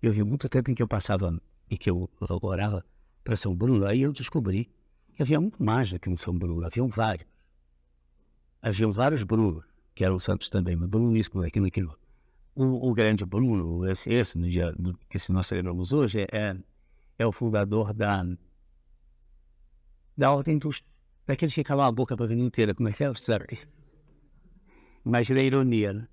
Eu vi muito tempo em que eu passava, em que eu orava para São Bruno, aí eu descobri que havia muito mais do que um São Bruno, haviam vários. Haviam vários Brunos, que eram santos também, mas Bruno isso, Bruno aquilo, aquilo. O grande Bruno, esse no dia que nós celebramos hoje, é o fundador da ordem daqueles que calam a boca para a vida inteira, como é que é? Mas na ironia, né?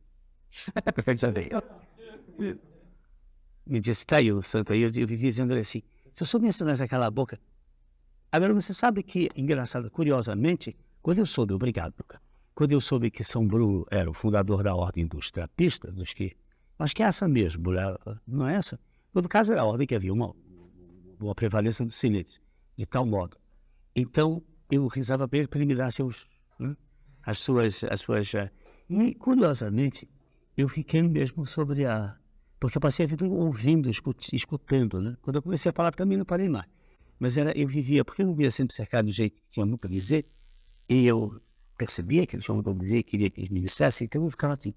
Me disse, tá aí o santo aí, eu vivi dizendo assim, se eu soubesse nessa aquela boca. Agora você sabe que, engraçado, curiosamente, quando eu soube, obrigado, Luca, quando eu soube que São Bruno era o fundador da ordem dos trapistas, acho que é essa mesmo, não é essa? No caso era a ordem que havia uma prevalência do silêncio, de tal modo. Então, eu rezava para ele me dar né, as suas... E, curiosamente, eu fiquei mesmo sobre porque eu passei a vida ouvindo, escutando, né? Quando eu comecei a falar, também não parei mais. Mas eu vivia, porque eu vivia sempre cercado de jeito que tinha muito para dizer, e eu percebia que eles tinham muito para dizer, queria que eles me dissessem, então eu ficava assim.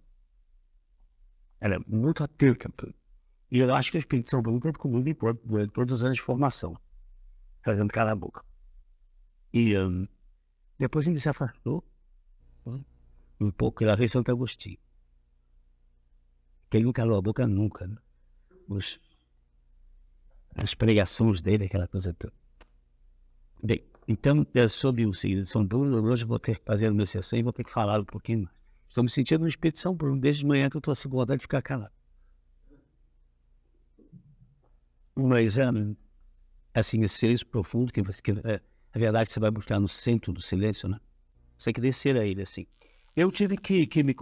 Era muito atento. E eu acho que o Espírito Santo muito tempo comigo durante todos os anos de formação, fazendo cala a boca. E depois ele se afastou um pouco, e lá veio Santo Agostinho. Que ele não calou a boca nunca, né? As pregações dele, aquela coisa toda. Bem, então, sobre o signo de São Bruno, hoje eu vou ter que fazer o meu sessão e vou ter que falar um pouquinho mais. Estou me sentindo no Espírito de São Bruno, desde de manhã que eu estou assim com vontade de ficar calado. Mas, assim, esse silêncio profundo, que a verdade que você vai buscar no centro do silêncio, né? Você tem que descer a ele, assim. Eu tive que me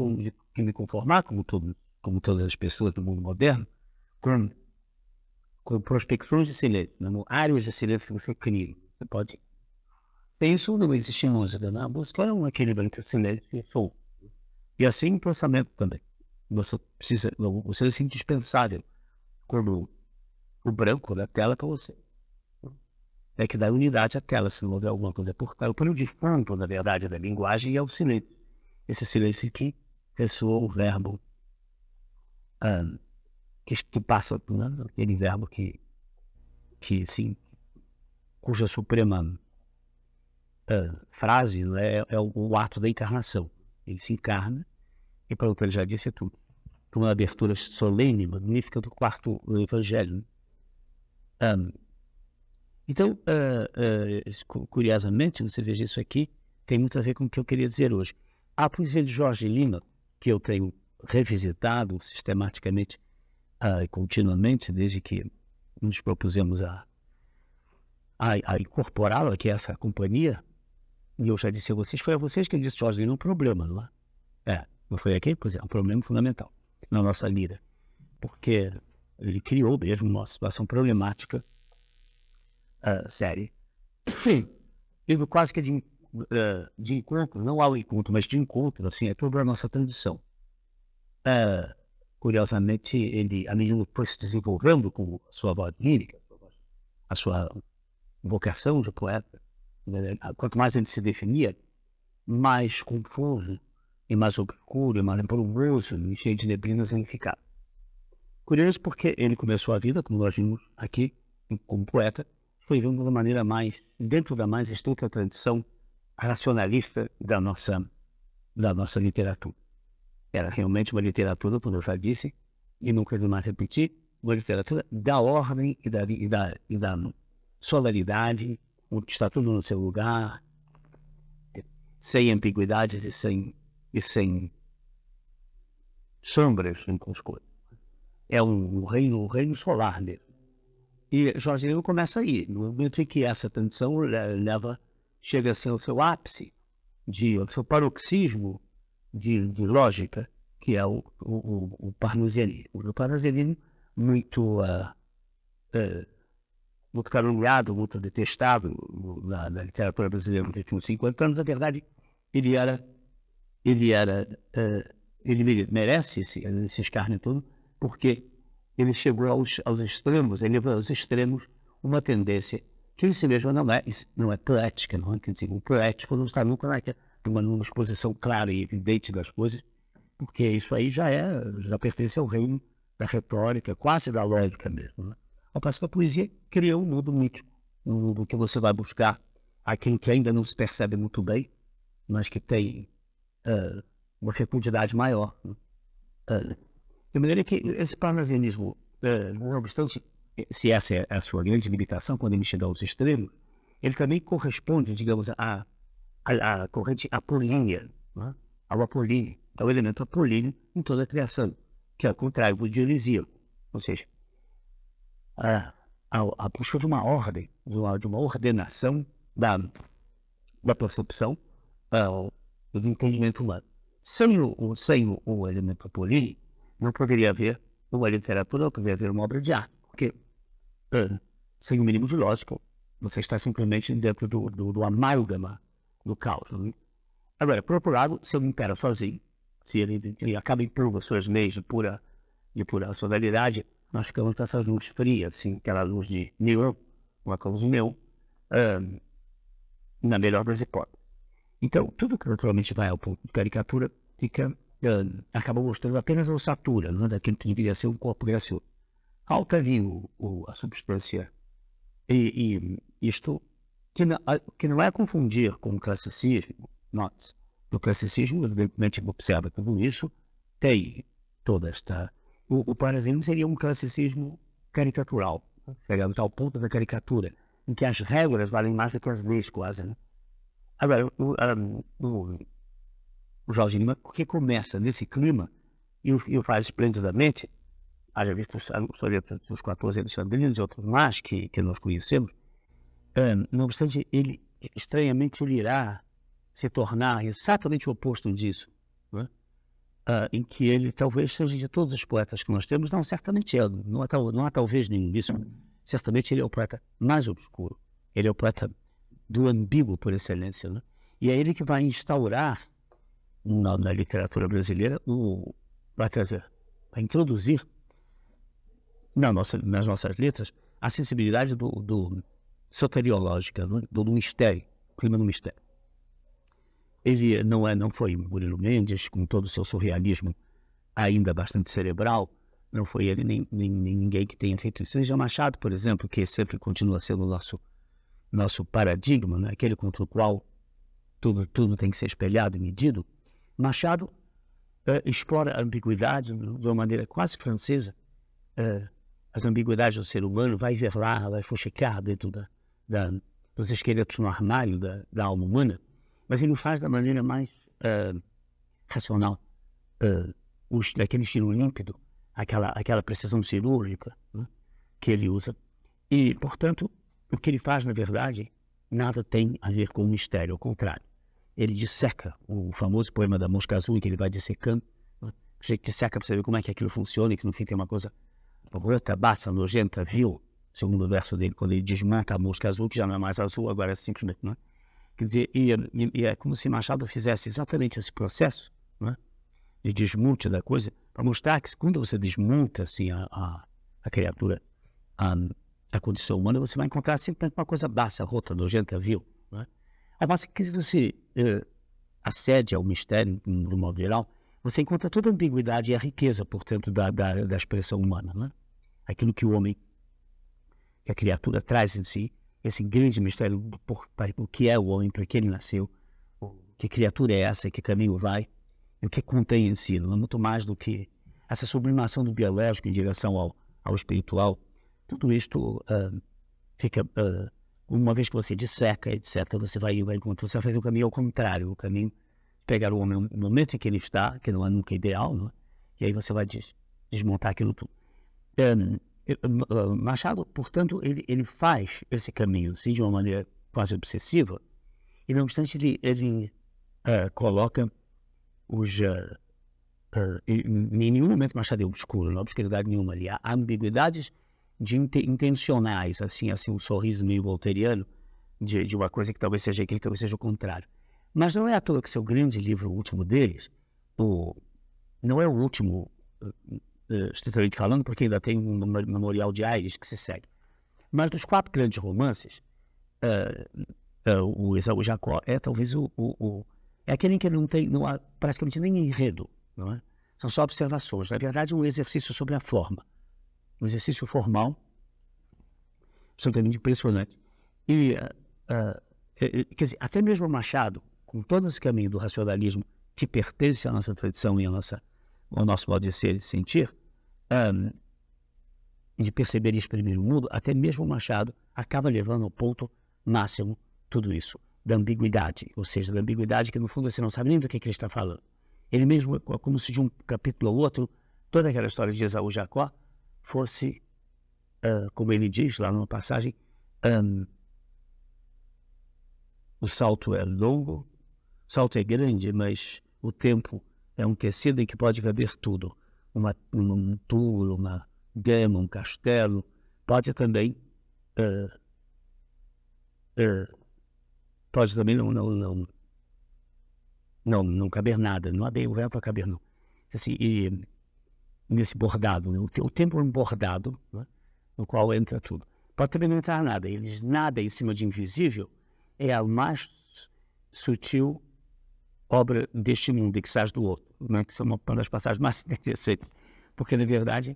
conformar, como todas as pessoas do mundo moderno, com prospecções de silêncio, né? Áreas de silêncio que você cria. Você pode... Sem isso não existe música, né? A música é um equilíbrio entre silêncio e som. E assim o pensamento também. Você é indispensável quando o branco da tela para você. É que dá unidade à tela, se não houver alguma coisa por trás. O pano de fundo, na verdade, da linguagem é o silêncio. Esse silêncio que ressoa o verbo que passa, né? Aquele verbo sim, cuja suprema frase, né, é o ato da encarnação. Ele se encarna e, para o que ele já disse, é tudo. Uma abertura solene, magnífica do quarto evangelho. Então, curiosamente, você veja isso aqui, tem muito a ver com o que eu queria dizer hoje. A poesia de Jorge Lima, que eu tenho revisitado sistematicamente e continuamente, desde que nos propusemos a incorporá-lo aqui a essa companhia, e eu já disse a vocês, foi a vocês que eu disse Jorge Lima um problema, não é? Não foi aqui? Pois é, um problema fundamental na nossa lira, porque ele criou mesmo uma situação problemática séria. Enfim, livro quase que de encontro, não ao encontro, mas de encontro, assim, é toda a nossa tradição. Curiosamente, ele, à medida que foi se desenvolvendo com a sua voz lírica, a sua vocação de poeta, né? Quanto mais ele se definia, mais confuso, e mais obscuro, e mais brumoso, e cheio de neblinas ele ficava. Curioso porque ele começou a vida, como nós vimos aqui, como poeta, foi vendo de uma maneira mais, dentro da mais estreita tradição racionalista da nossa literatura. Era realmente uma literatura, como eu já disse, e não quero mais repetir, uma literatura da ordem e da solaridade, onde está tudo no seu lugar, sem ambiguidades e sem sombras entre as coisas. É o reino solar mesmo. E Jorge Lima começa aí, no momento em que essa tradição chega a ser o seu ápice, o seu paroxismo de lógica, que é o parnasianismo. O parnasianismo muito caluniado, muito detestado na literatura brasileira nos últimos 50 anos. Na verdade, ele merece esse escárnio todo, porque ele chegou aos extremos, ele levou aos extremos uma tendência que em si mesma não é poética, não é? Quer dizer, o poético não está nunca numa exposição clara e evidente das coisas, porque isso aí já pertence ao reino da retórica, quase da lógica mesmo, né? Ao passo que a poesia cria um mundo mítico, um mundo que você vai buscar aquilo que ainda não se percebe muito bem, mas que tem uma fecundidade maior, né? De maneira que esse parnasianismo, não obstante, se essa é a sua grande limitação, quando ele chega aos extremos, ele também corresponde, digamos, à corrente apolínea, né? Ao apolíneo, ao elemento apolíneo em toda a criação, que é o contrário do dionisíaco, ou seja, a busca de uma ordem, de uma ordenação da percepção do entendimento humano. Sem o elemento apolíneo, não poderia haver uma literatura, não poderia haver uma obra de arte, porque sem o mínimo de lógica, você está simplesmente dentro do amálgama do caos. Né? Agora, por outro lado, se ele impera sozinho, se ele acaba impondo as suas leis de pura racionalidade, nós ficamos com essas luzes frias, assim, aquela luz de neon, uma luz de neon, na melhor das hipóteses. Então, tudo que naturalmente vai ao ponto de caricatura acaba mostrando apenas a ossatura, né, daquilo que deveria ser um corpo gracioso. Falta ali a substância. E isto que não é confundir com o classicismo. Note, no classicismo, evidentemente, observa tudo isso, tem toda esta... O parasitismo seria um classicismo caricatural, chegamos ao ponto da caricatura, em que as regras valem mais do que as leis, quase, né? Agora, o Jorge Lima, porque começa nesse clima e o faz esplendidamente, haja visto os sonetos dos 14 alexandrinos e outros mais que nós conhecemos, não obstante, ele, estranhamente, ele irá se tornar exatamente o oposto disso, né? Em que ele talvez seja de todos os poetas que nós temos, não, certamente é, não há talvez nenhum disso, certamente ele é o poeta mais obscuro, ele é o poeta do ambíguo por excelência, né? E é ele que vai instaurar na literatura brasileira, vai introduzir nas nossas letras a sensibilidade do soteriológica, do mistério, o clima do mistério. Ele não foi Murilo Mendes, com todo o seu surrealismo ainda bastante cerebral, não foi ele nem ninguém que tenha feito isso. Seja Machado, por exemplo, que sempre continua sendo o nosso paradigma, né? Aquele contra o qual tudo tem que ser espelhado e medido. Machado explora a ambiguidade de uma maneira quase francesa, as ambiguidades do ser humano, vai ver lá, vai fuxicar dentro dos esqueletos no armário da alma humana, mas ele o faz da maneira mais racional, daquele estilo límpido, aquela precisão cirúrgica, né, que ele usa. E, portanto, o que ele faz, na verdade, nada tem a ver com o mistério, ao contrário. Ele disseca o famoso poema da mosca azul, em que ele vai dissecando, né, disseca para saber como é que aquilo funciona, e que no fim tem uma coisa rota, baixa, nojenta, vil, segundo o verso dele, quando ele desmanta a mosca azul, que já não é mais azul, agora é simplesmente, né? Quer dizer, e é como se Machado fizesse exatamente esse processo, né, de desmonte da coisa, para mostrar que quando você desmonta assim, a criatura, a condição humana, você vai encontrar simplesmente uma coisa baixa, rota, nojenta, vil. Né? A base que se você acede ao mistério, no modo geral, você encontra toda a ambiguidade e a riqueza, portanto, da expressão humana. Né? Aquilo que o homem, que a criatura traz em si, esse grande mistério do que é o homem, por que ele nasceu, que criatura é essa, que caminho vai, e o que contém em si, não é muito mais do que essa sublimação do biológico em direção ao espiritual. Tudo isto fica, uma vez que você disseca, etc., você vai encontrar, você vai fazer o caminho ao contrário, o caminho de pegar o homem no momento em que ele está, que não é nunca ideal, não é? E aí você vai desmontar aquilo tudo. Machado, portanto, ele faz esse caminho assim, de uma maneira quase obsessiva, e não obstante ele coloca em nenhum momento Machado é obscuro, não há obscuridade nenhuma ali, há ambiguidades intencionais, assim um sorriso meio voltairiano de uma coisa que talvez seja aquilo, talvez seja o contrário. Mas não é à toa que seu grande livro, o último deles, não é o último estritamente falando, porque ainda tem um memorial de Aires que se segue. Mas dos 4 grandes romances, o Esaú Jacó é talvez é aquele em que não há praticamente nem enredo, não é? são só observações. Na verdade, um exercício sobre a forma. Um exercício formal, absolutamente impressionante. E, quer dizer, até mesmo Machado, com todo esse caminho do racionalismo que pertence à nossa tradição e ao nosso modo de ser e de sentir, de perceber e exprimir o mundo, até mesmo Machado acaba levando ao ponto máximo tudo isso, da ambiguidade, ou seja, da ambiguidade que no fundo você não sabe nem do que ele está falando. Ele mesmo, como se de um capítulo ao outro, toda aquela história de Esaú e Jacó fosse, como ele diz lá numa passagem, o salto é longo, o salto é grande, mas o tempo é um tecido em que pode caber tudo. Um túmulo, uma gama, um castelo, pode também não caber nada, não há bem o vento a caber, não. Assim, e nesse bordado, né? O tempo é um bordado, né? No qual entra tudo. Pode também não entrar nada. Ele diz nada em cima de invisível é a mais sutil obra deste mundo e que sai do outro, né? Que são uma das passagens mais interessantes, porque na verdade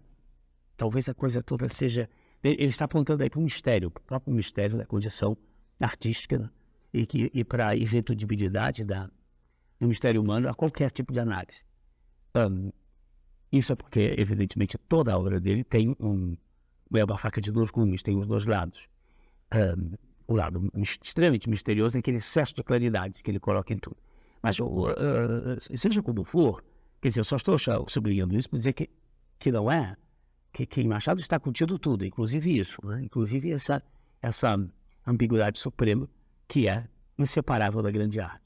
talvez a coisa toda seja... Ele está apontando aí para o mistério, o próprio mistério da condição artística, né? E para a irredutibilidade do mistério humano a qualquer tipo de análise. Isso é porque, evidentemente, toda a obra dele tem uma faca de dois gumes, tem os dois lados. O lado extremamente misterioso é aquele excesso de claridade que ele coloca em tudo. Mas, seja como for, quer dizer, eu só estou sublinhando isso para dizer que não é, que em Machado está contido tudo, inclusive isso, né? Inclusive essa ambiguidade suprema que é inseparável da grande arte.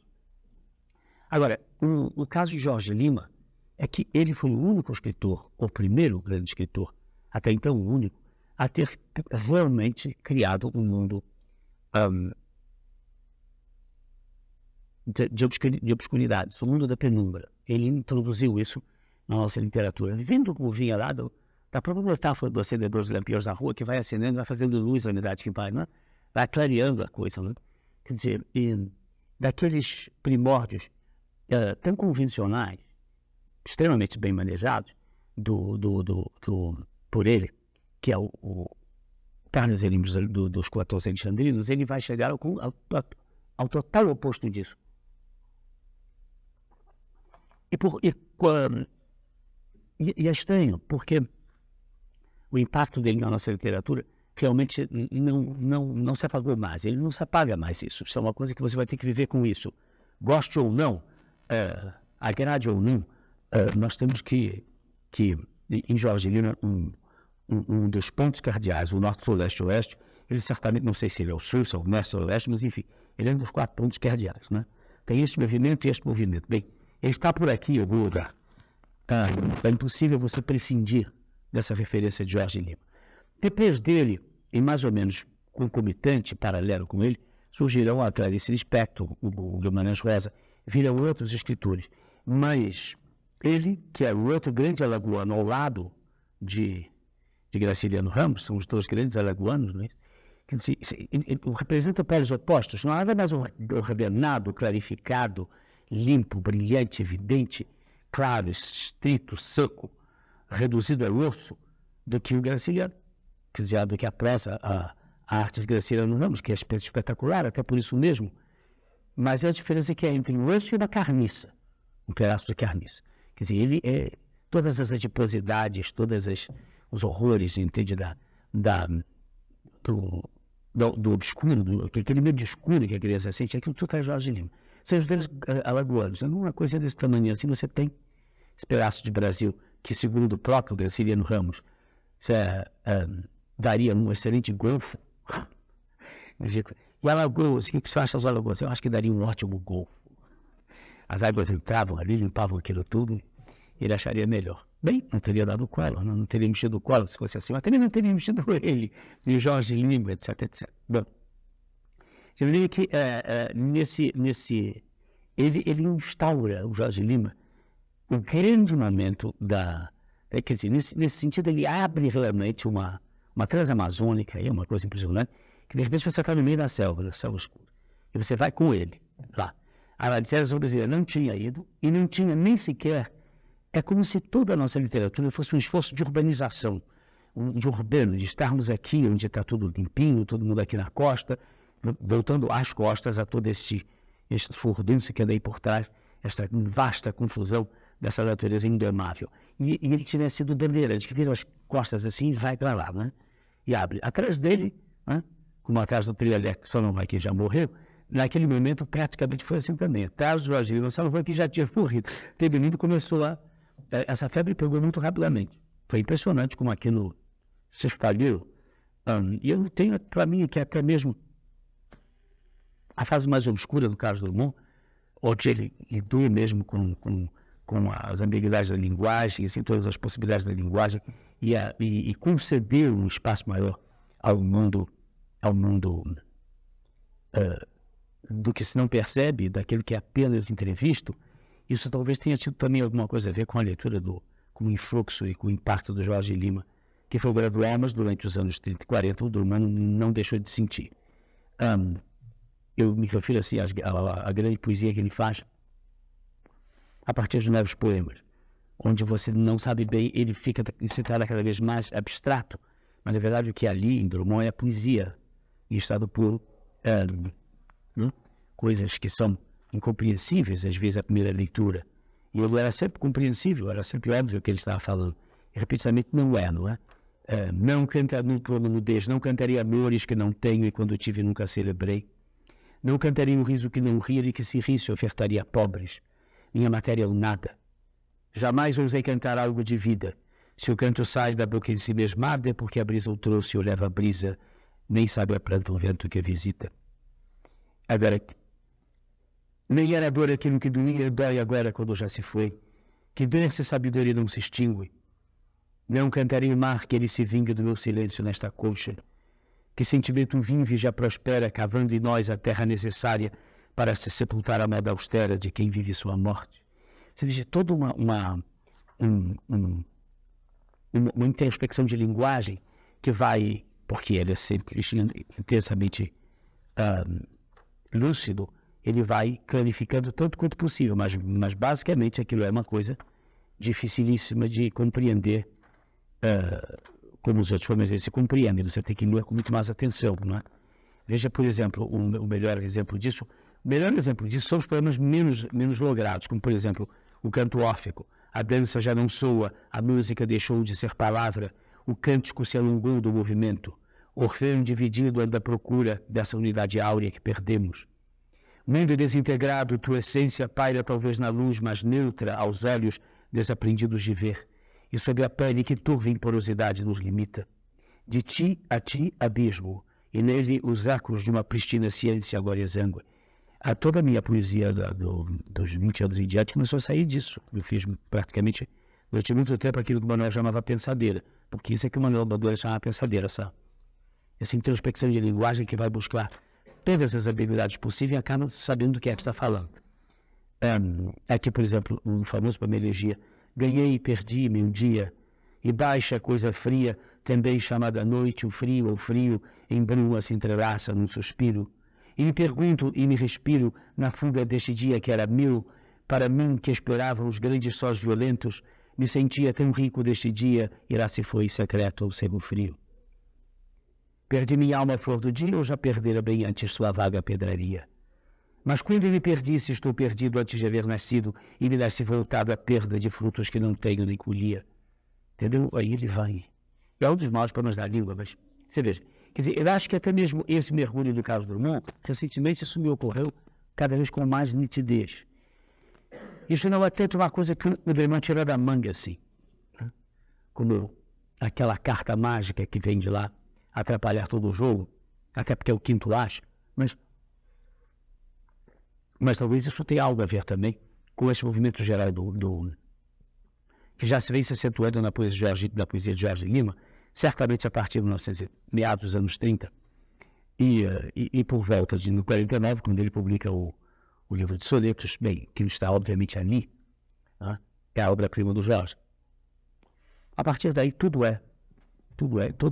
Agora, o caso de Jorge Lima é que ele foi o único escritor, o primeiro grande escritor, até então o único, a ter realmente criado um mundo de obscuridades, o mundo da penumbra. Ele introduziu isso na nossa literatura, vendo como vinha lá da própria metáfora dos acendedores de lampiões na rua, que vai acendendo, vai fazendo luz à unidade que vai, né? Vai clareando a coisa, né? Quer dizer, daqueles primórdios tão convencionais, extremamente bem manejados, por ele, que é o Carlos Elimes dos 14 alexandrinos, ele vai chegar ao total oposto disso. E é estranho, porque o impacto dele na nossa literatura realmente não se apagou mais. Ele não se apaga mais isso. Isso é uma coisa que você vai ter que viver com isso. Goste ou não, agrade ou não, nós temos que em Jorge Lima, um dos pontos cardeais, o norte, sul, leste e oeste, ele certamente, não sei se ele é o sul, se é o norte ou o oeste, mas enfim, ele é um dos 4 pontos cardeais, né? Tem este movimento e este movimento. Bem, ele está por aqui em algum lugar. É impossível você prescindir dessa referência de Jorge Lima. Depois dele, e mais ou menos concomitante, paralelo com ele, surgirão a Clarice Lispector, o Guimarães Rosa, viram outros escritores. Mas ele, que é o outro grande alagoano ao lado de Graciliano Ramos, são os dois grandes alagoanos, né? Quer dizer, representa pelos opostos, não há nada mais ordenado, clarificado, limpo, brilhante, evidente, claro, estrito, seco, reduzido a osso, do que o Graciliano. Quer dizer, do que a prosa, a arte de Graciliano Ramos, que é espetacular, até por isso mesmo. Mas é a diferença que é entre o osso e uma carniça, um pedaço de carniça. Quer dizer, ele é todas as adiposidades, todos os horrores, entende, do obscuro, aquele medo de escuro que a criança sente, aquilo tudo é Jorge Lima. São os deles alagoanos. Uma coisa desse tamanho assim, você tem esse pedaço de Brasil que, segundo o próprio Graciliano Ramos, daria um excelente golfo. E Alagoas, o que você acha dos Alagoas? Eu acho que daria um ótimo golfo. As águas entravam ali, limpavam aquilo tudo, ele acharia melhor. Bem, não teria dado o Collor, não teria mexido o Collor se fosse assim, mas também não teria mexido ele, de Jorge Lima, etc, etc. Bom, eu diria que ele instaura, o Jorge Lima, um grande momento quer dizer, nesse sentido ele abre realmente uma transamazônica, uma coisa impressionante, que de repente você está no meio da selva escura, e você vai com ele lá. A literatura brasileira não tinha ido, e não tinha nem sequer É como se toda a nossa literatura fosse um esforço de urbanização, de urbano, de estarmos aqui onde está tudo limpinho, todo mundo aqui na costa, voltando às costas a todo este furdunço que anda aí por trás, esta vasta confusão dessa natureza indomável. E ele tinha sido bandeirante, que vira as costas assim e vai para lá, né? E abre. Atrás dele, né? Como atrás do trilha que só não vai que já morreu, naquele momento praticamente foi assim também. Atrás do Jorge Lima, só não foi que já tinha morrido. Teve lindo, começou a... Essa febre pegou muito rapidamente. Foi impressionante como aquilo se espalhou. E eu tenho para mim que até mesmo a fase mais obscura do Carlos Drummond, onde ele lidou mesmo com as ambiguidades da linguagem, assim, todas as possibilidades da linguagem, e conceder um espaço maior ao mundo do que se não percebe, daquilo que é apenas entrevisto. Isso talvez tenha tido também alguma coisa a ver com a leitura com o influxo e com o impacto do Jorge Lima, que foi graduado, mas durante os anos 30 e 40 o Drummond não deixou de sentir. Eu me refiro assim à grande poesia que ele faz a partir de novos poemas, onde você não sabe bem, ele se torna cada vez mais abstrato, mas na verdade o que é ali em Drummond é a poesia em estado puro, coisas que são incompreensíveis às vezes à primeira leitura, e ele era sempre compreensível, era sempre óbvio o que ele estava falando, e repetidamente não é? Não cantaria por nudez, não cantaria amores que não tenho e quando tive nunca celebrei, não cantaria um riso que não rir e que se risse ofertaria a pobres, minha matéria é o nada, jamais ousei cantar algo de vida, se o canto sai da boca em si mesmada é porque a brisa o trouxe ou leva a brisa, nem sabe a planta o vento que a visita. Agora, nem era dor aquilo que doía, dói agora quando já se foi, que doença e sabedoria não se extingue. Não cantaria o mar que ele se vinga do meu silêncio nesta concha, que sentimento vive já prospera, cavando em nós a terra necessária para se sepultar a moda austera de quem vive sua morte. Você veja, toda uma introspecção de linguagem que vai, porque ele é sempre intensamente lúcido, ele vai clarificando tanto quanto possível, mas basicamente aquilo é uma coisa dificilíssima de compreender, como os outros poemas se compreendem, você tem que ler com muito mais atenção, não é? Veja, por exemplo, o melhor exemplo disso são os poemas menos logrados, como por exemplo o canto órfico, a dança já não soa, a música deixou de ser palavra, o cântico se alongou do movimento, Orfeu dividido anda à procura dessa unidade áurea que perdemos. Mundo desintegrado, tua essência paira talvez na luz, mas neutra aos olhos desaprendidos de ver, e sob a pele que turva em porosidade nos limita. De ti a ti, abismo, e nele os ecos de uma pristina ciência agora exangue. Toda a minha poesia dos 20 anos em diante começou a sair disso. Eu fiz praticamente, durante muito tempo, aquilo que o Manuel chamava pensadeira, porque isso é que o Manuel Bandeira chamava pensadeira, essa introspecção de linguagem que vai buscar todas as habilidades possíveis e acaba sabendo do que é que está falando. Aqui, por exemplo, um famoso poema elegia, ganhei e perdi meu dia, e baixa coisa fria, também chamada noite, o frio, em bruma se entrelaça num suspiro. E me pergunto e me respiro na fuga deste dia que era meu, para mim que explorava os grandes sós violentos, me sentia tão rico deste dia, irá se foi secreto ou cego frio. Perdi minha alma à flor do dia ou já perdera bem antes sua vaga pedraria? Mas quando me perdi, se estou perdido antes de haver nascido e me desse voltado a perda de frutos que não tenho nem colhia. Entendeu? Aí ele vai. É um dos maiores problemas da língua, mas você veja. Quer dizer, eu acho que até mesmo esse mergulho do Carlos Drummond, recentemente isso me ocorreu cada vez com mais nitidez. Isso não é tanto uma coisa que o Drummond tirou da manga, assim. Né? Como aquela carta mágica que vem de lá atrapalhar todo o jogo, até porque é o quinto as, mas talvez isso tenha algo a ver também com esse movimento geral que já se vem se acentuando na poesia de Jorge Lima, certamente a partir de meados dos anos 30, e por volta de 49, quando ele publica o livro de sonetos, bem, que está obviamente ali, né? É a obra-prima do Jorge. A partir daí todo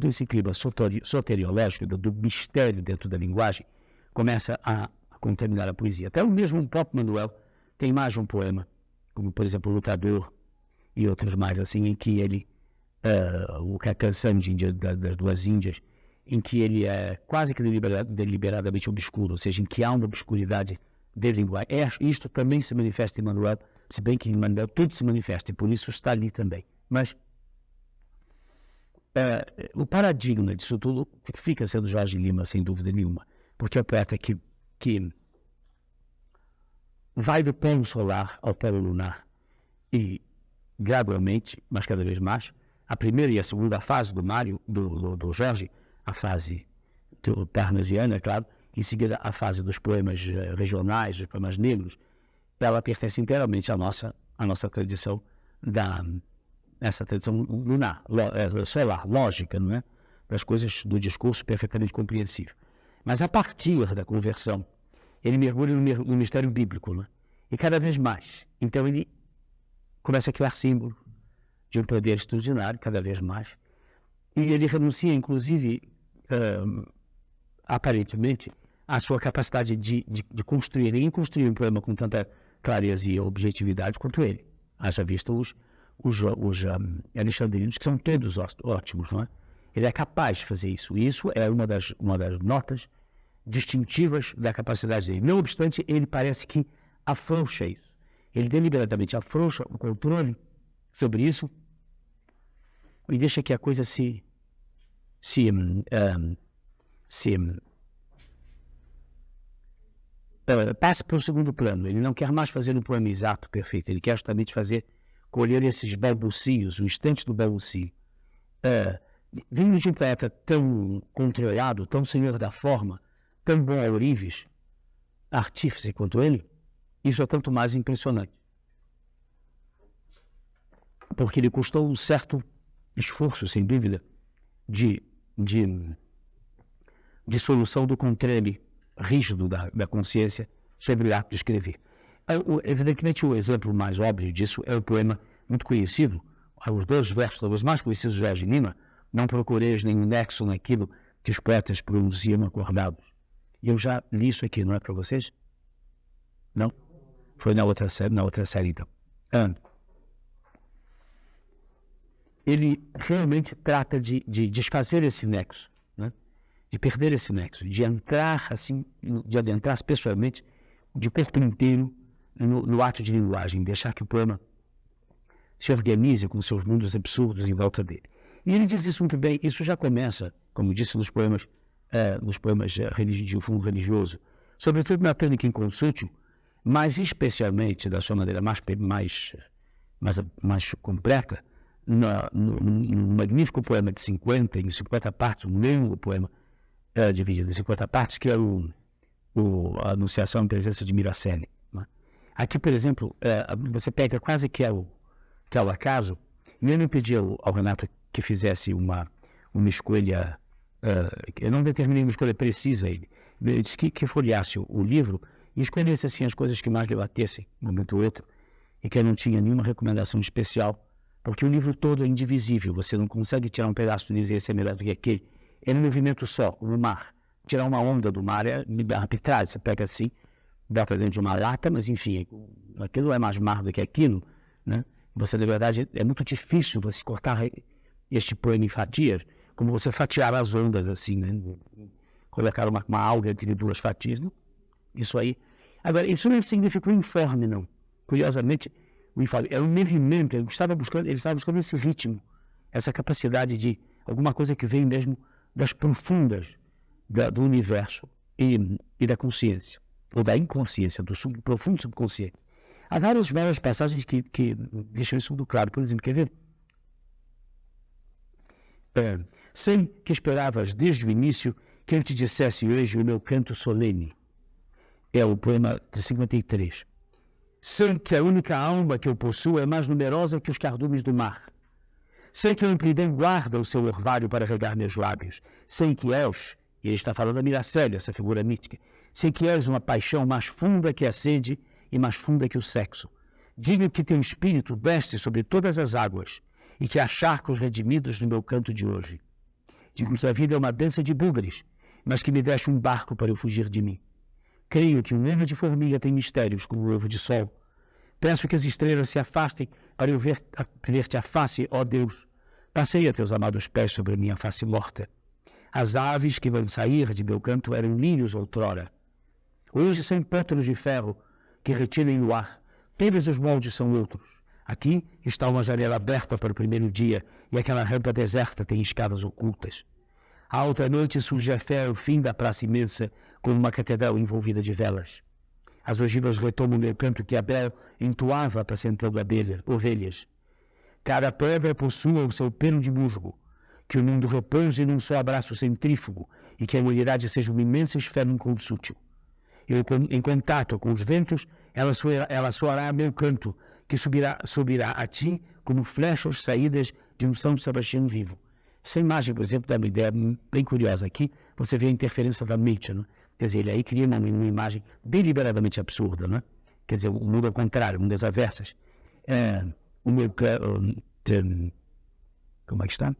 esse clima soteriológico do mistério dentro da linguagem começa a contaminar a poesia. Até o mesmo próprio Manuel tem mais de um poema, como por exemplo o Lutador, e outros mais, assim, em que ele, o Canção das Duas Índias, em que ele é quase que deliberadamente obscuro, ou seja, em que há uma obscuridade de linguagem. Isto também se manifesta em Manuel, se bem que em Manuel tudo se manifesta, e por isso está ali também. Mas o paradigma disso tudo fica sendo Jorge Lima, sem dúvida nenhuma, porque é o poeta que vai do polo solar ao polo lunar e, gradualmente, mas cada vez mais, a primeira e a segunda fase do Mário, do Jorge, a fase parnasiana, é claro, em seguida a fase dos poemas regionais, dos poemas negros, ela pertence inteiramente à nossa tradição essa tradição lunar, solar, lógica, não é? Das coisas do discurso perfeitamente compreensível. Mas a partir da conversão, ele mergulha no mistério bíblico, né? E cada vez mais. Então ele começa a criar símbolo de um poder extraordinário, cada vez mais. E ele renuncia, inclusive, aparentemente, à sua capacidade de construir. Ninguém construiu um poema com tanta clareza e objetividade quanto ele. Haja visto os alexandrinos, que são todos ótimos, não é? Ele é capaz de fazer isso. E isso é uma das notas distintivas da capacidade dele. Não obstante, ele parece que afrouxa isso. Ele deliberadamente afrouxa o controle sobre isso e deixa que a coisa passe para o segundo plano. Ele não quer mais fazer um poema exato, perfeito. Ele quer justamente colher esses balbucios, o instante do balbucio. Vindo de um poeta tão controlado, tão senhor da forma, tão bom ourives, artífice quanto ele, isso é tanto mais impressionante. Porque ele custou um certo esforço, sem dúvida, de solução do controle rígido da consciência sobre o ato de escrever. Evidentemente, o exemplo mais óbvio disso é o poema muito conhecido, os dois versos, os mais conhecidos de Jorge Lima, não procureis nenhum nexo naquilo que os poetas pronunciam acordados. E eu já li isso aqui, não é para vocês? Não? Foi na outra série então. Ele realmente trata de desfazer esse nexo, né? De perder esse nexo, de entrar assim, de adentrar-se pessoalmente, de corpo inteiro no ato de linguagem, deixar que o poema se organize com seus mundos absurdos em volta dele. E ele diz isso muito bem. Isso já começa, como disse, nos poemas de fundo religioso, sobretudo na Tônica Inconsútil, mas especialmente da sua maneira mais completa, no magnífico poema de 50 partes, um longo poema dividido em 50 partes, que é a Anunciação em Presença de Miracelli. Né? Aqui, por exemplo, você pega quase que é o acaso, e eu não pedi ao Renato que fizesse uma escolha, eu não determinei uma escolha precisa, ele disse que folheasse o livro e escolhesse assim as coisas que mais lhe batessem, um momento ou outro, e que eu não tinha nenhuma recomendação especial, porque o livro todo é indivisível, você não consegue tirar um pedaço do livro e dizer esse é melhor do que aquele. É no movimento só, no mar. Tirar uma onda do mar é arbitrário, você pega assim, bota dentro de uma lata, mas enfim, aquilo é mais mar do que aquilo, né? Você, na verdade, é muito difícil você cortar este poema em fatias, como você fatiar as ondas assim, né? Colocar uma alga entre duas fatias, não? Isso aí. Agora, isso não significa um informe, não. Curiosamente, o informe é um movimento, ele estava buscando esse ritmo, essa capacidade de alguma coisa que vem mesmo das profundas do universo e da consciência, ou da inconsciência, do profundo subconsciente. Há várias passagens que deixam isso muito claro. Por exemplo, quer ver? Sei que esperavas desde o início que eu te dissesse hoje o meu canto solene. É o poema de 53. Sei que a única alma que eu possuo é mais numerosa que os cardumes do mar. Sei que a amplidão guarda o seu orvalho para regar meus lábios. Sei que és, e ele está falando da Miracelli, essa figura mítica, sei que és uma paixão mais funda que a sede e mais funda que o sexo. Digo que teu espírito desce sobre todas as águas e que há charcos redimidos no meu canto de hoje. Digo que a vida é uma dança de bugres, mas que me deixa um barco para eu fugir de mim. Creio que um ovo de formiga tem mistérios como o ovo de sol. Peço que as estrelas se afastem para eu ver-te a face, ó Deus. Passeia teus amados pés sobre a minha face morta. As aves que vão sair de meu canto eram lírios outrora. Hoje são pétalos de ferro que retirem o ar. Todos os moldes são outros. Aqui está uma janela aberta para o primeiro dia e aquela rampa deserta tem escadas ocultas. À outra noite surge a fé ao fim da praça imensa, como uma catedral envolvida de velas. As ogivas retomam meu canto que Abel entoava apacentando ovelhas. Cada pedra possua o seu pelo de musgo, que o mundo repouse num só abraço centrífugo e que a humanidade seja uma imensa esfera inconsútil. Eu, em contato com os ventos, ela soará meu canto, que subirá a ti como flechas saídas de um São Sebastião vivo. Essa imagem, por exemplo, dá uma ideia bem curiosa. Aqui você vê a interferência da Nietzsche, né? Quer dizer, ele aí cria uma imagem deliberadamente absurda, né? Quer dizer, o mundo ao contrário, o mundo das aversas. Como é que está?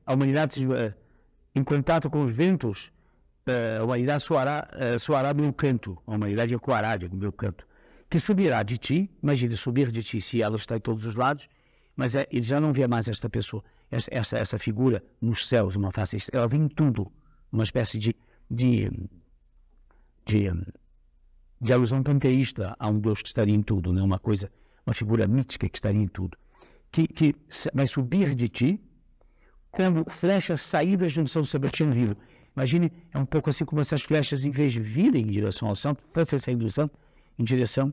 A humanidade, em contato com os ventos, a humanidade soará meu canto, a humanidade ecoará de meu canto, que subirá de ti. Imagine subir de ti se ela está em todos os lados, mas ele já não vê mais esta pessoa, essa figura nos céus, uma face, ela vê em tudo, uma espécie de alusão panteísta a um Deus que estaria em tudo, né? Uma figura mítica que estaria em tudo, que vai subir de ti como flechas saídas de um São Sebastião vivo. Imagine, é um pouco assim como se as flechas, em vez de virem em direção ao santo, fossem saindo do santo em direção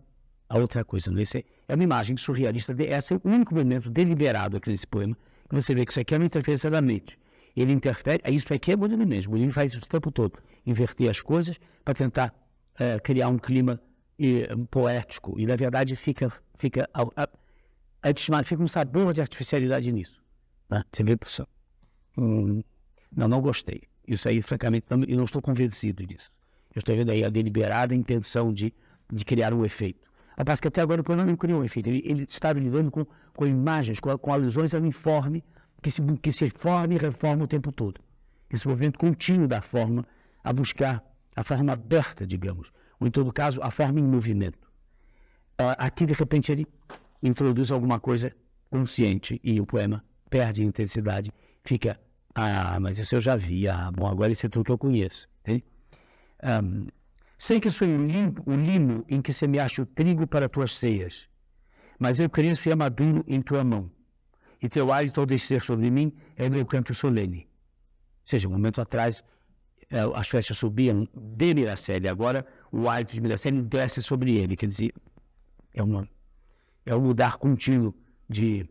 a outra coisa. Né? É uma imagem surrealista. Esse é o único momento deliberado aqui nesse poema, que você vê que isso aqui é uma interferência da mente. Ele interfere, isso aqui é Bodleian mesmo. Bodleian faz isso o tempo todo, inverter as coisas para tentar criar um clima poético. E, na verdade, fica um sabor de artificialidade nisso. Tá? Você vê, professor? Não gostei. Isso aí, francamente, eu não estou convencido disso. Eu estou vendo aí a deliberada intenção de criar um efeito. Parece que até agora o poema não criou um efeito. Ele estava lidando com imagens, com alusões ao informe, que se forma e reforma o tempo todo. Esse movimento contínuo da forma a buscar a forma aberta, digamos, ou em todo caso, a forma em movimento. Aqui, de repente, ele introduz alguma coisa consciente e o poema perde intensidade, fica... mas isso eu já vi. Bom, agora isso é tudo que eu conheço. Sei que sou o limo em que semeaste o trigo para tuas ceias, mas eu cresço e amaduro em tua mão, e teu hálito ao descer sobre mim é meu canto solene. Ou seja, um momento atrás, as flechas subiam de Miraceli, agora o hálito de Miraceli desce sobre ele. Quer dizer, é um mudar contínuo de...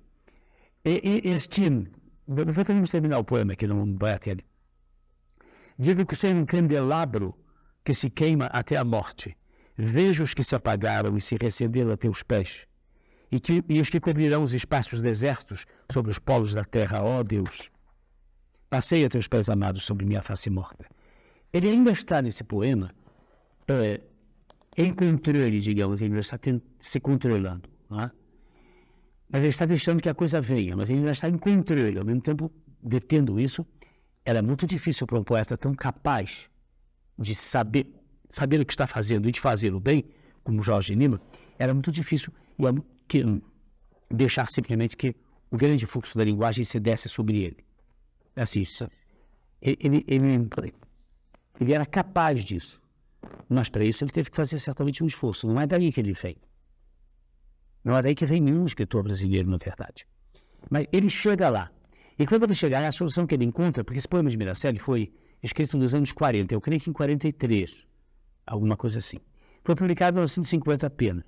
Vamos terminar o poema, que não vai até ali. Digo que sou um candelabro que se queima até a morte. Vejo os que se apagaram e se recenderam a teus pés, e os que cobrirão os espaços desertos sobre os polos da terra, ó Deus. Passeia teus pés amados sobre minha face morta. Ele ainda está nesse poema em controle, digamos, ele está se controlando, não é? Mas ele está deixando que a coisa venha, mas ele ainda está em controle, ao mesmo tempo detendo isso. Era muito difícil para um poeta tão capaz de saber o que está fazendo e de fazê-lo bem, como Jorge Lima, era muito difícil deixar simplesmente que o grande fluxo da linguagem se desse sobre ele. Assim, ele era capaz disso, mas para isso ele teve que fazer certamente um esforço. Não é daí que ele vem. Não é daí que vem nenhum escritor brasileiro, na verdade. Mas ele chega lá. E quando ele chegar, a solução que ele encontra, porque esse poema de Miraceli foi escrito nos anos 40, eu creio que em 43, alguma coisa assim. Foi publicado em 1950 apenas,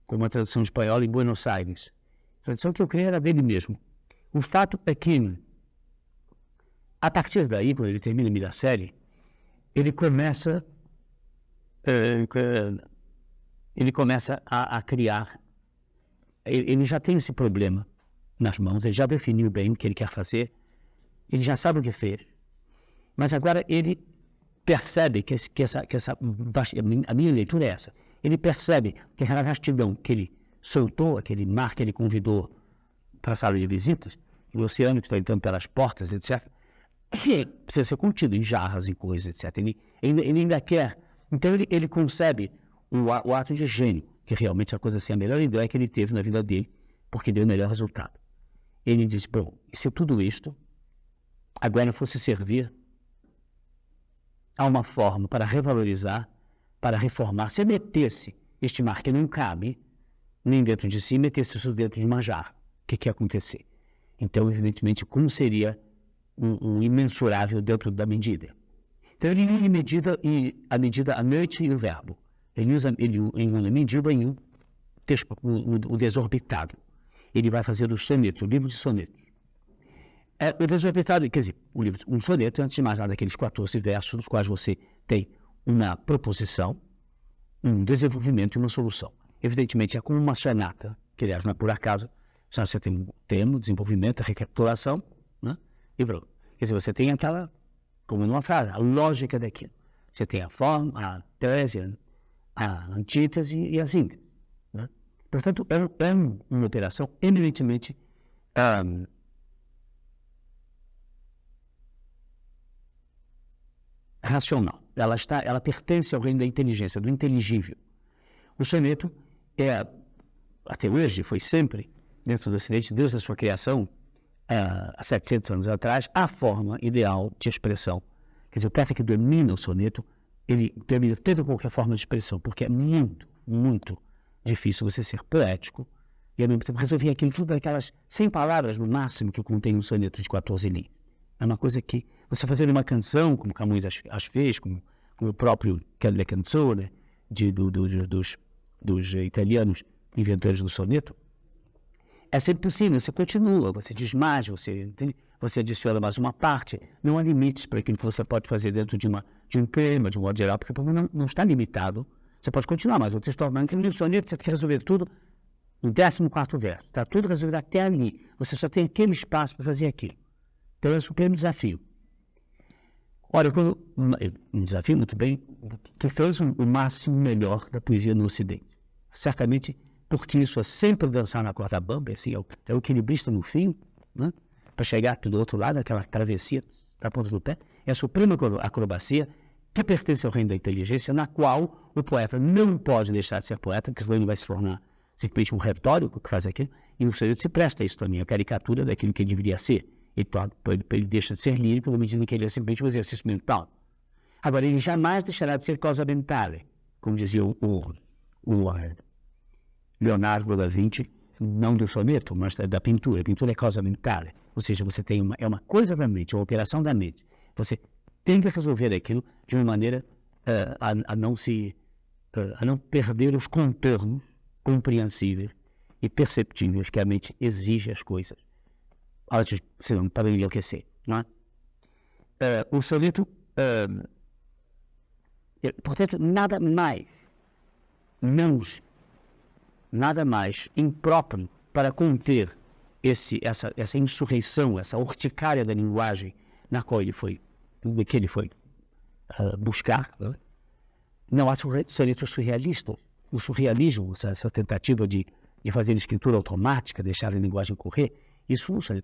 com uma tradução espanhola em Buenos Aires. A tradução que eu creio era dele mesmo. O fato é que, a partir daí, quando ele termina Miraceli, ele começa a criar. Ele já tem esse problema nas mãos, ele já definiu bem o que ele quer fazer, ele já sabe o que fez, mas agora ele percebe que a minha leitura é essa, ele percebe que aquela vastidão que ele soltou, aquele mar que ele convidou para a sala de visitas, o oceano que está entrando pelas portas, etc., que precisa ser contido em jarras e coisas, etc. Ele ainda quer. Então ele concebe o ato de gênio, que realmente a coisa assim, a melhor ideia que ele teve na vida dele porque deu o melhor resultado. Ele disse, bom, e se tudo isto agora fosse servir a uma forma para revalorizar, para reformar, se metesse este mar que não cabe nem dentro de si, metesse isso dentro de manjar, o que ia acontecer? Então, evidentemente, como seria um imensurável dentro da medida? Então, ele usa a medida, a noite e o verbo. Ele usa a medida em o desorbitado. Ele vai fazer os sonetos, o livro de sonetos. O desorbitado, quer dizer, um soneto, antes de mais nada, daqueles 14 versos, nos quais você tem uma proposição, um desenvolvimento e uma solução. Evidentemente, é como uma sonata, que aliás não é por acaso, só você tem um tema, desenvolvimento, a recapitulação, né? E pronto. Quer dizer, você tem aquela, como numa frase, a lógica daquilo. Você tem a forma, a tese, a antítese e a síntese, né? Portanto, é uma operação eminentemente racional. Ela pertence ao reino da inteligência, do inteligível. O soneto até hoje, foi sempre, dentro do Ocidente, desde a sua criação, há 700 anos atrás, a forma ideal de expressão. Quer dizer, o poeta que domina o soneto, ele domina toda qualquer forma de expressão, porque é muito, muito difícil você ser poético e, ao mesmo tempo, resolver aquilo tudo daquelas 100 palavras, no máximo, que contém um soneto de 14 linhas. É uma coisa que você fazer uma canção, como Camões as fez, como o próprio Le Canzone, dos italianos inventores do soneto, é sempre possível. Você continua, você diz mais, você adiciona mais uma parte. Não há limites para aquilo que você pode fazer dentro de um poema, de um modo geral, porque o poema não está limitado. Você pode continuar, mas o texto normal, no soneto, você quer resolver tudo no 14º verso. Está tudo resolvido até ali. Você só tem aquele espaço para fazer aquilo. Então, esse é o primeiro desafio. Olha, um desafio muito bem, que fez o máximo melhor da poesia no Ocidente. Certamente, porque isso é sempre dançar na corda bamba, assim, é o equilibrista no fim, né? Para chegar do outro lado, aquela travessia da ponta do pé, é a suprema acrobacia que pertence ao reino da inteligência, na qual o poeta não pode deixar de ser poeta, porque senão ele vai se tornar simplesmente um retórico que faz aquilo, e o soneto se presta a isso também, a caricatura daquilo que ele deveria ser. Ele deixa de ser lírico na medida em que ele é simplesmente um exercício mental. Agora, ele jamais deixará de ser cosa mentale, como dizia o Leonardo da Vinci, não do soneto, mas da pintura. A pintura é cosa mentale, ou seja, você tem uma coisa da mente, uma operação da mente. Você tem que resolver aquilo de uma maneira a não perder os contornos compreensíveis e perceptíveis que a mente exige as coisas, senão para enlouquecer, não é? O soneto, portanto, nada mais impróprio para conter essa insurreição, essa urticária da linguagem na qual ele foi buscar, né? Não há sonetos surrealistas. O surrealismo, essa tentativa de fazer escritura automática, deixar a linguagem correr, isso é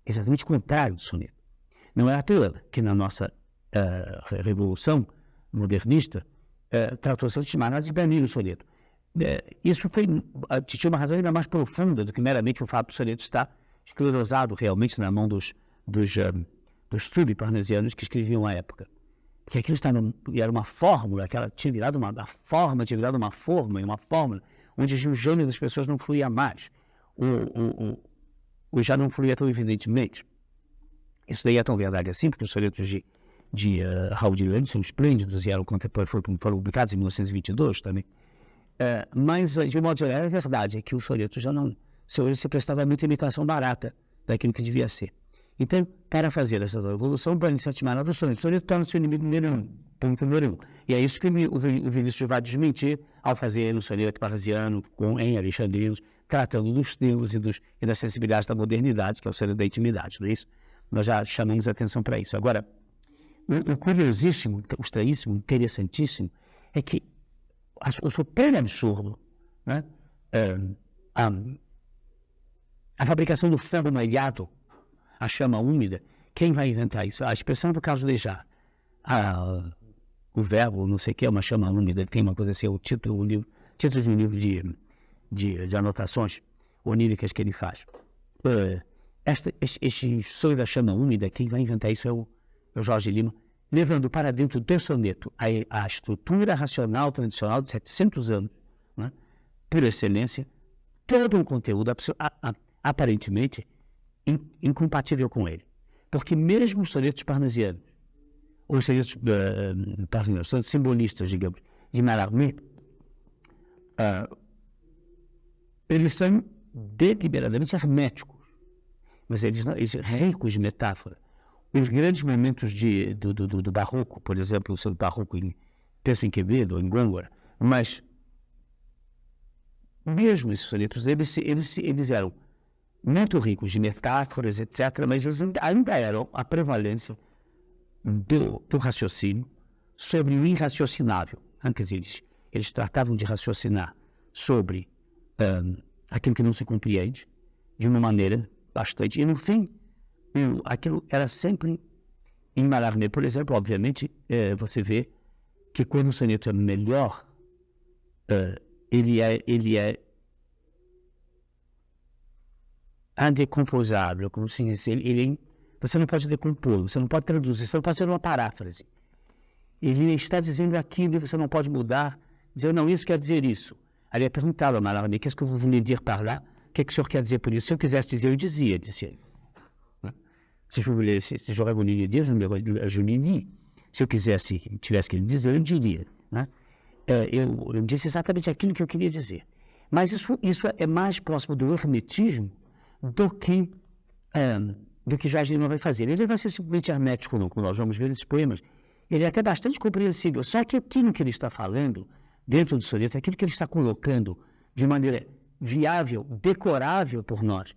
exatamente o contrário do soneto. Não é à toa que na nossa revolução modernista tratou-se de chamar de banir o soneto. Isso tinha uma razão ainda mais profunda do que meramente o fato do soneto estar esclerosado realmente na mão dos sub-parnasianos que escreviam à época. Porque aquilo era uma fórmula, tinha virado uma forma e uma fórmula, onde o gênio das pessoas não fluía mais. Já não fluía tão evidentemente. Isso daí é tão verdade assim, porque os sonetos de Raul de Lane são esplêndidos e foram publicados em 1922 também. Mas, de um modo geral, a verdade é que o soneto se prestava muita imitação barata daquilo que devia ser. Então, para fazer essa evolução, Brani Santimana do soneto. O soneto torna-se o inimigo ponto número 1. E é isso que o Vinícius vai desmentir ao fazer o soneto parnasiano em alexandrinos, tratando dos temas e das sensibilidades da modernidade, que é o soneto da intimidade, não é isso? Nós já chamamos atenção para isso. Agora, o curiosíssimo, o estranhíssimo, interessantíssimo, é que o super absurdo, né? A fabricação do ferro malhado, a chama úmida, quem vai inventar isso? A expressão do Carlos Lejar, o verbo, não sei o que, é uma chama úmida, tem uma coisa assim, o título de um livro de anotações. oníricas que ele faz. Este sonho da chama úmida, quem vai inventar isso é o Jorge Lima, levando para dentro do soneto a estrutura racional tradicional de 700 anos, né, por excelência, todo um conteúdo aparentemente incompatível com ele. Porque mesmo os sonetos parnasianos, os sonetos parnasianos, simbolistas, digamos, de Mallarmé, eles são deliberadamente herméticos, mas eles ricos de metáfora. Os grandes momentos do barroco, por exemplo, o seu barroco penso em Quevedo, em Góngora, mas mesmo esses sonetos, eles eram muito ricos de metáforas, etc., mas eles ainda eram a prevalência do raciocínio sobre o irraciocinável. Quer dizer, eles tratavam de raciocinar sobre aquilo que não se compreende de uma maneira bastante... E, no fim, aquilo era sempre em Mallarmé, por exemplo, obviamente, você vê que quando o soneto é melhor, ele é indecomposável, como se diz, você não pode decompor, você não pode traduzir, você não pode ser uma paráfrase. Ele está dizendo aquilo e você não pode mudar, dizer, não, isso quer dizer isso. Aí ele perguntava a Mallarmé, qu'est-ce que vous voulez dire par là? O que o senhor quer dizer por isso? Se eu quisesse dizer, eu dizia, disse ele. Se j'aurais voulu lhe dire, je lui dis. Se eu tivesse que lhe dizer, eu diria. Né? Eu disse exatamente aquilo que eu queria dizer. Mas isso é mais próximo do hermetismo do que Jorge Lima vai fazer. Ele vai ser simplesmente hermético, não, como nós vamos ver nesses poemas. Ele é até bastante compreensível. Só que aquilo que ele está falando, dentro do soneto, aquilo que ele está colocando de maneira viável, decorável por nós,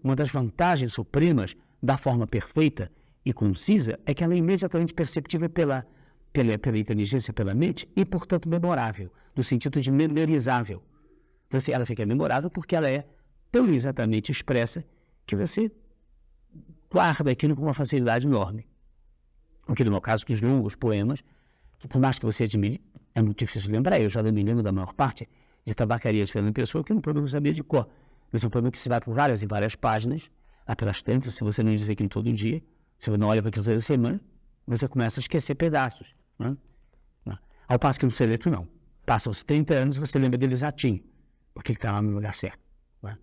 uma das vantagens supremas da forma perfeita e concisa é que ela é imediatamente perceptível pela inteligência, pela mente e, portanto, memorável, no sentido de memorizável. Então, ela fica memorável porque ela é tão exatamente expressa que você guarda aquilo com uma facilidade enorme. Porque, no meu caso, que os longos poemas, que por mais que você admire, é muito difícil lembrar. Eu já não me lembro da maior parte de Tabacarias de Fernando Pessoa, que eu não sabia de cor. Mas é um poema que se vai por várias e várias páginas, pelas tantas, se você não diz aquilo todo dia, se você não olha para aquilo toda semana, você começa a esquecer pedaços. Né? Ao passo que no soneto, não. Passam os 30 anos e você lembra dele exatinho, porque ele está lá no lugar certo. Né?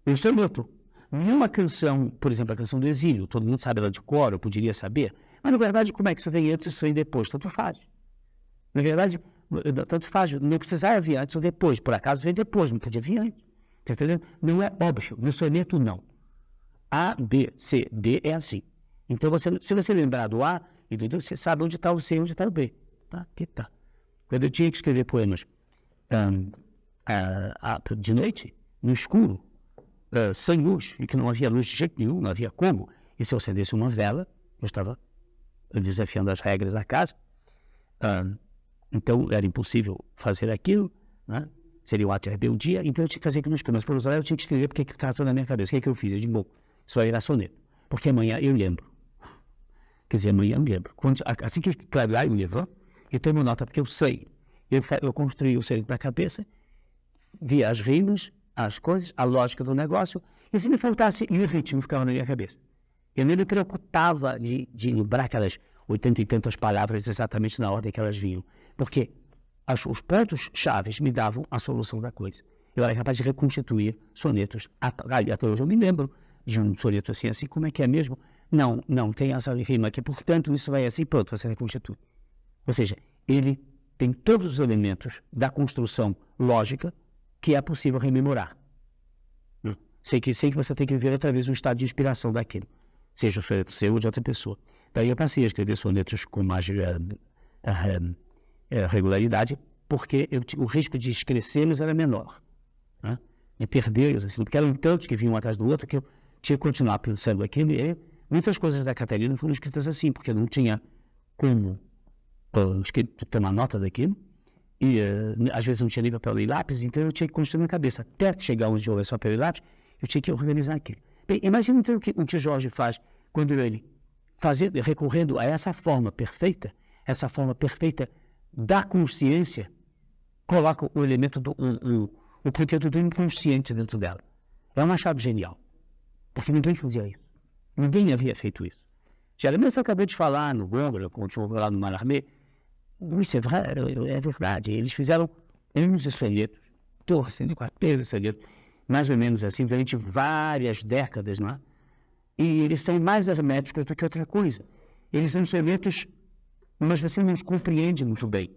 O soneto, nenhuma canção, por exemplo, a canção do exílio, todo mundo sabe ela de cor, eu poderia saber, mas na verdade, como é que isso vem antes e isso vem depois? Tanto faz. Na verdade, tanto faz, não precisava vir antes ou depois, por acaso vem depois, não podia vir antes. Tá entendendo? Não é óbvio, no soneto não. A, B, C, D é assim. Então, se você lembrar do A, então você sabe onde está o C e onde está o B. Tá? Aqui tá. Quando eu tinha que escrever poemas de noite, no escuro, sem luz, e que não havia luz de jeito nenhum, não havia como, e se eu acendesse uma vela, eu estava desafiando as regras da casa, então era impossível fazer aquilo, né? Seria um ato de rebeldia, então eu tinha que fazer aquilo no escuro. Mas por outro lado, eu tinha que escrever porque estava tudo na minha cabeça. O que eu fiz? Eu disse, bom, isso vai virar soneto. Porque amanhã eu lembro. Quer dizer, amanhã eu lembro. Assim que clarear o livro, eu tomo nota porque eu sei. Eu construí o soneto na cabeça, via as rimas, as coisas, a lógica do negócio, e se me faltasse, e o ritmo ficava na minha cabeça. Eu nem me preocupava de lembrar aquelas 80 e tantas palavras exatamente na ordem que elas vinham. Porque os pontos chaves me davam a solução da coisa. Eu era capaz de reconstituir sonetos. Até hoje eu me lembro de um soneto assim, como é que é mesmo? Não, tem essa rima aqui, portanto isso vai assim, pronto, você reconstitui. Ou seja, ele tem todos os elementos da construção lógica que é possível rememorar. Sei que você tem que ver através de um estado de inspiração daquele, seja o soneto seu ou de outra pessoa. Daí eu passei a escrever sonetos com mais regularidade, porque o risco de esquecê-los era menor, né? De perdê-los, assim, porque eram tantos que vinham atrás do outro que eu tinha que continuar pensando aquilo. E muitas coisas da Catarina foram escritas assim, porque não tinha como ter uma nota daquilo, e às vezes não tinha nem papel e lápis, então eu tinha que construir na cabeça. Até chegar onde houvesse papel e lápis, eu tinha que organizar aquilo. Bem, imagina então o que o Jorge faz quando ele, recorrendo a essa forma perfeita da consciência, coloca o elemento o conteúdo do inconsciente dentro dela. É uma chave genial, porque ninguém fazia isso. Ninguém havia feito isso. Geralmente, eu acabei de falar no Gombrand, como tinha lá no Mallarmé, isso é verdade. Eles fizeram 11 sonetos, 14 sonetos, mais ou menos assim, durante várias décadas, não é? E eles são mais herméticos do que outra coisa. Eles são sonetos, mas você não os compreende muito bem.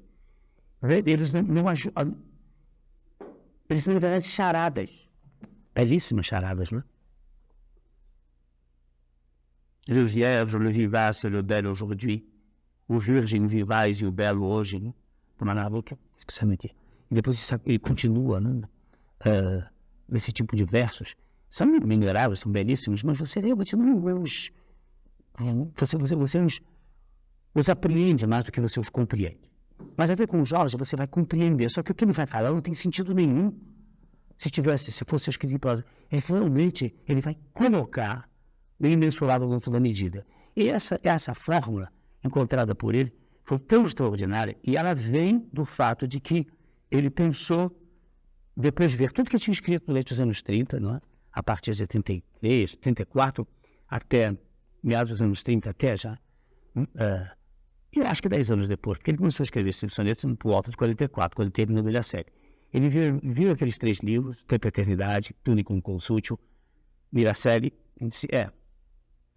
Eles não ajudam. Eles são, na verdade, charadas. Belíssimas charadas, não é? Le vierge, le vivace, le bel aujourd'hui. O virgem vivaz e o belo hoje, né? Tomar na boca, aqui. E depois ele continua, né? Nesse tipo de versos. São memoráveis, são belíssimos, mas você realmente não os... Você os apreende mais do que você os compreende. Mas a ver com o Jorge, você vai compreender. Só que o que ele vai falar não tem sentido nenhum. Se fosse escrito em prosa, realmente ele vai colocar o imensurável dentro da medida. E essa fórmula encontrada por ele foi tão extraordinária, e ela vem do fato de que ele pensou, depois de ver tudo que tinha escrito durante os anos 30, não é? A partir de 33, 34, até meados dos anos 30, até já, e acho que 10 anos depois, porque ele começou a escrever esses sonetos por volta de 44, quando ele terminou Bela Série. Ele viu aqueles 3 livros, Tempo e Eternidade, Tunicum Consútil, Miraceli, e disse,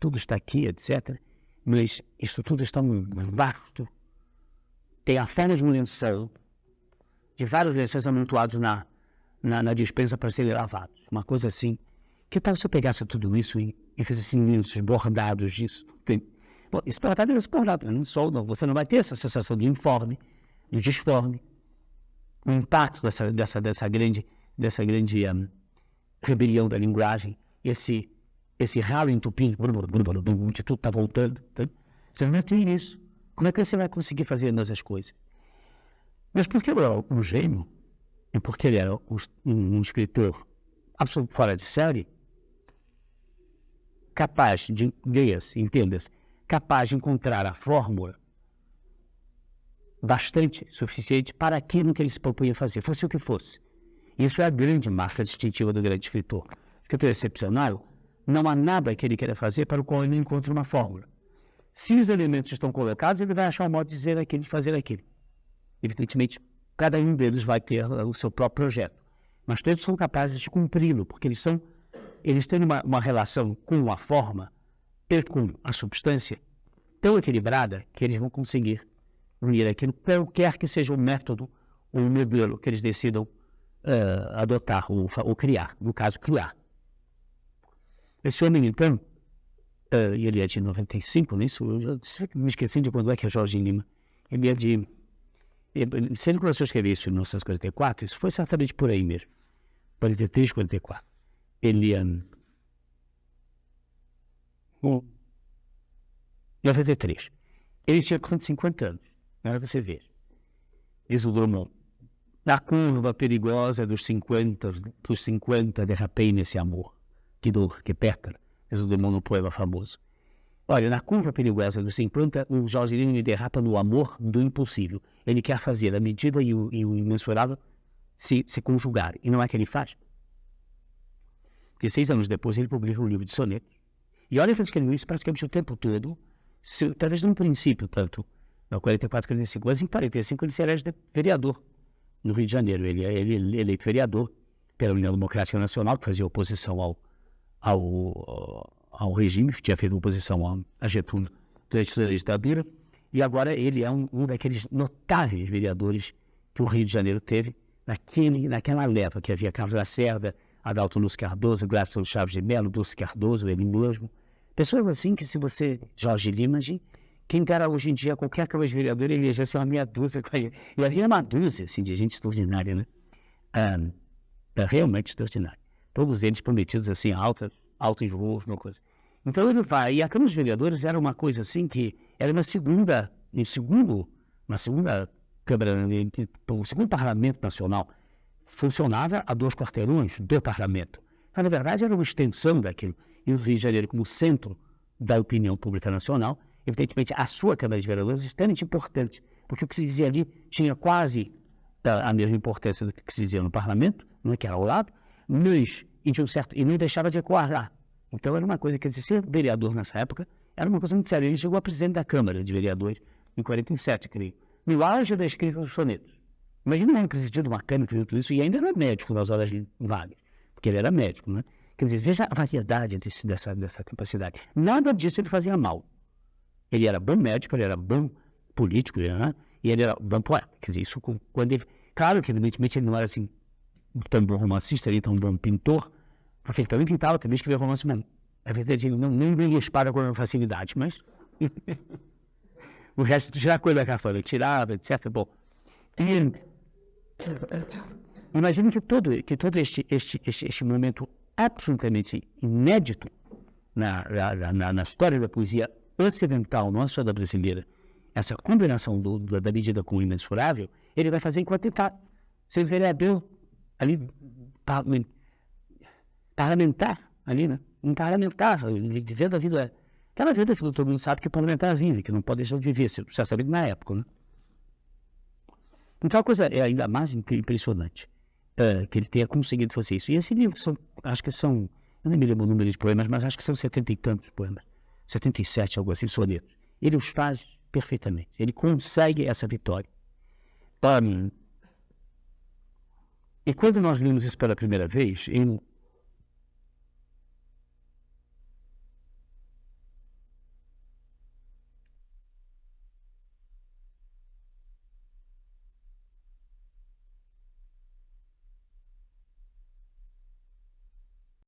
tudo está aqui, etc., mas isso tudo está muito vasto. Tem a forma de um lençol, de vários lençóis amontoados na despensa para serem lavados. Uma coisa assim. Que tal se eu pegasse tudo isso e fizesse lenços bordados disso? Bom, esse bordado é esse bordado, não lençol, não. Você não vai ter essa sensação de informe, de disforme. O impacto dessa grande rebelião da linguagem, esse ralo entupido, de tudo está voltando. Tá? Você não vai ter isso. Como é que você vai conseguir fazer essas coisas? Mas porque ele era um gênio, e porque ele era um escritor absolutamente fora de série, capaz de, entenda-se, capaz de encontrar a fórmula bastante suficiente para aquilo que ele se propunha fazer, fosse o que fosse. Isso é a grande marca distintiva do grande escritor. Escritor excepcional, não há nada que ele queira fazer para o qual ele não encontre uma fórmula. Se os elementos estão colocados, ele vai achar um modo de dizer aquilo, de fazer aquilo. Evidentemente, cada um deles vai ter o seu próprio projeto, mas todos são capazes de cumpri-lo, porque eles têm uma relação com a forma e com a substância tão equilibrada que eles vão conseguir unir aquilo, qualquer que seja o método ou o modelo que eles decidam adotar ou criar, no caso, criar. Esse homem, então, ele é de 95, nisso, eu já me esqueci de quando é que é Jorge Lima. Ele é de... Se ele começou a escrever isso em 1944, isso foi certamente por aí mesmo. 43, 44. Ele é... 93. Ele tinha 50 anos. Agora você vê. Exulou na curva perigosa dos 50 derrapei nesse amor. Que dor, que pétala. Exulou no poema famoso. Olha, na curva perigosa dos 50, o Jorge Lima derrapa no amor do impossível. Ele quer fazer a medida e o imensurável se conjugar. E não é que ele faz. Porque 6 anos depois ele publica um livro de sonetos. E olha que ele escreveu isso praticamente o tempo todo, talvez no princípio, tanto no 44, 45, mas em 45 ele se elege vereador no Rio de Janeiro. Ele é eleito vereador pela União Democrática Nacional, que fazia oposição ao regime, que tinha feito oposição a Getúlio durante a ditadura, e agora ele é um daqueles notáveis vereadores que o Rio de Janeiro teve naquela leva que havia Carlos Lacerda, Adalto Lúcio Cardoso, Gladstone Chaves de Mello, Dulce Cardoso, ele mesmo. Pessoas assim que, se você, Jorge Lima, quem cara hoje em dia, qualquer que fosse vereador, ele já uma meia dúzia. E havia uma dúzia assim, de gente extraordinária, né? Realmente extraordinária. Todos eles prometidos assim, altos voos, uma coisa. Então ele vai, e a Câmara dos Vereadores era uma coisa assim que era uma segunda Câmara, o segundo Parlamento Nacional, funcionava a 2 quarteirões do Parlamento. Então, na verdade, era uma extensão daquilo. E o Rio de Janeiro, como centro da opinião pública nacional, evidentemente, a sua Câmara de Vereadores é extremamente importante, porque o que se dizia ali tinha quase a mesma importância do que se dizia no Parlamento, não é que era ao lado, mas e não deixava de ecoar lá. Então era uma coisa, quer dizer, ser vereador nessa época era uma coisa muito séria. Ele chegou a presidente da Câmara de Vereadores em 47, creio, no auge da escrita dos sonetos. Imagina ele presidindo uma Câmara, fazendo tudo isso, e ainda era médico nas horas vagas, porque ele era médico, né? Quer dizer, veja a variedade dessa capacidade. Nada disso ele fazia mal. Ele era bom médico, ele era bom político, né? E ele era bom poeta. Quer dizer, isso quando ele... Claro que, evidentemente, ele não era assim tão bom romancista, ele tão bom pintor, porque ele também pintava, também escrevia romance mesmo. É verdade, ele não engolia espada com facilidade, mas... o resto tirava coisa da cartola, ele tirava, etc. Bom, imagine que todo este momento absolutamente inédito na história da poesia ocidental, não só da brasileira, essa combinação da medida com o imensurável, ele vai fazer enquanto ele está sendo vereador ali, parlamentar, ali, né? Um parlamentar, vivendo a vida. Aquela vida que todo mundo sabe que o parlamentar vive, que não pode deixar de viver, certamente na época, né? Então a coisa é ainda mais impressionante que ele tenha conseguido fazer isso. E esse livro, acho que são, eu não me lembro o número de poemas, mas acho que são 70 e tantos poemas, 77, algo assim, sonetos. Ele os faz perfeitamente, ele consegue essa vitória. E quando nós lemos isso pela primeira vez,